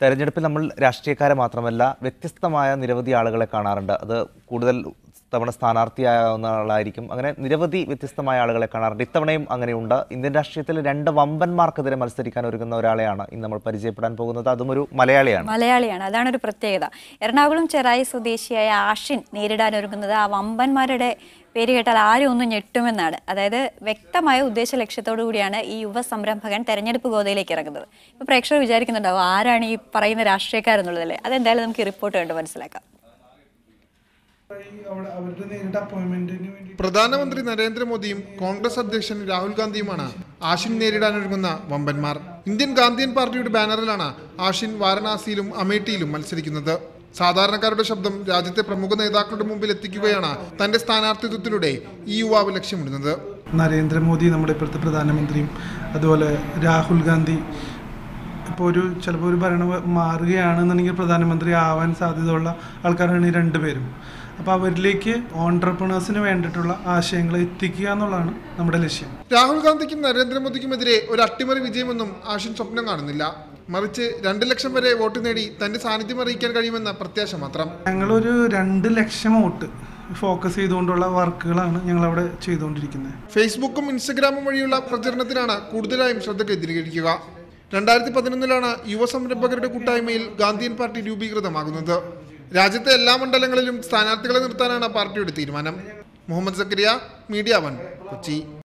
തെരഞ്ഞെടുപ്പിൽ നമ്മൾ രാഷ്ട്രീയക്കാരെ മാത്രമല്ല വ്യത്യസ്തമായ നിരവധി ആളുകളെ കാണാറുണ്ട്. അത് കൂടുതൽ തവണ സ്ഥാനാർത്ഥിയാവുന്ന ആളായിരിക്കും. അങ്ങനെ നിരവധി വ്യത്യസ്തമായ ആളുകളെ കാണാറുണ്ട്. ഇത്തവണയും അങ്ങനെയുണ്ട്. ഇന്ത്യൻ രാഷ്ട്രീയത്തിൽ രണ്ട് വമ്പന്മാർക്കെതിരെ മത്സരിക്കാൻ ഒരുങ്ങുന്ന ഒരാളെയാണ് ഇന്ന് നമ്മൾ പരിചയപ്പെടാൻ പോകുന്നത്. അതും ഒരു മലയാളിയാണ്. അതാണ് ഒരു പ്രത്യേകത. എറണാകുളം ചെറായി സ്വദേശിയായ ആഷിൻ നേരിടാൻ ഒരുങ്ങുന്നത് ആ വമ്പന്മാരുടെ പേര് കേട്ടാൽ ആരും ഒന്നും ഞെട്ടുമെന്നാണ്. അതായത് വ്യക്തമായ ഉദ്ദേശ ലക്ഷ്യത്തോടു കൂടിയാണ് ഈ യുവ സംരംഭകൻ തെരഞ്ഞെടുപ്പ് ഗോതയിലേക്ക് ഇറങ്ങുന്നത്. ഇപ്പോൾ പ്രേക്ഷകർ വിചാരിക്കുന്നുണ്ടാവും ആരാണ് ഈ പറയുന്ന രാഷ്ട്രീയക്കാരെന്നുള്ളതല്ലേ. അതെന്തായാലും നമുക്ക് ഈ റിപ്പോർട്ട് കണ്ട് മനസ്സിലാക്കാം. പ്രധാനമന്ത്രി നരേന്ദ്രമോദിയും കോൺഗ്രസ് അധ്യക്ഷൻ രാഹുൽ ഗാന്ധിയുമാണ് ആഷിൻ നേരിടാനൊരുങ്ങുന്ന വമ്പന്മാർ. ഇന്ത്യൻ ഗാന്ധിയൻ പാർട്ടിയുടെ ബാനറിലാണ് ആഷിൻ വാരണാസിയിലും അമേഠിയിലും മത്സരിക്കുന്നത്. സാധാരണക്കാരുടെ ശബ്ദം രാജ്യത്തെ പ്രമുഖ നേതാക്കളുടെ മുമ്പിൽ എത്തിക്കുകയാണ് തന്റെ സ്ഥാനാർത്ഥിത്വത്തിലൂടെ ഈ യുവാവ് ലക്ഷ്യമിടുന്നത്. നരേന്ദ്രമോദി നമ്മുടെ ഇപ്പോഴത്തെ പ്രധാനമന്ത്രിയും അതുപോലെ രാഹുൽ ഗാന്ധി ഇപ്പോൾ ചിലപ്പോൾ ഒരു ഭരണം മാറുകയാണെന്നുണ്ടെങ്കിൽ പ്രധാനമന്ത്രി ആവാൻ സാധ്യതയുള്ള ആൾക്കാരാണ് ഈ രണ്ടുപേരും. അപ്പോൾ അവരിലേക്ക് ഓൺട്രപ്രണേഴ്സിന് വേണ്ടിയിട്ടുള്ള ആശയങ്ങൾ എത്തിക്കുക എന്നുള്ളതാണ് നമ്മുടെ ലക്ഷ്യം. രാഹുൽ ഗാന്ധിക്കും നരേന്ദ്രമോദിക്കുമെതിരെ ഒരു അട്ടിമറി വിജയമൊന്നും ആഷിൻ സ്വപ്നം കാണുന്നില്ല. മറിച്ച് 2 ലക്ഷം വരെ വോട്ട് നേടി തന്റെ സാന്നിധ്യം അറിയിക്കാൻ കഴിയുമെന്ന പ്രത്യാശ മാത്രം. ഞങ്ങളൊരു 2 ലക്ഷം വോട്ട് ഫോക്കസ് ചെയ്തുകൊണ്ടുള്ള വർക്കുകളാണ് ഞങ്ങളവിടെ ചെയ്തുകൊണ്ടിരിക്കുന്നത്. ഫേസ്ബുക്കും ഇൻസ്റ്റഗ്രാമും വഴിയുള്ള പ്രചരണത്തിലാണ് കൂടുതലായും ശ്രദ്ധ കേന്ദ്രീകരിക്കുക. 2011 യുവ സംരംഭകരുടെ കൂട്ടായ്മയിൽ ഗാന്ധിയൻ പാർട്ടി രൂപീകൃതമാകുന്നത്. രാജ്യത്തെ എല്ലാ മണ്ഡലങ്ങളിലും സ്ഥാനാർത്ഥികളെ നിർത്താനാണ് പാർട്ടിയുടെ തീരുമാനം. മുഹമ്മദ് സക്കരിയ, മീഡിയ 1, കൊച്ചി.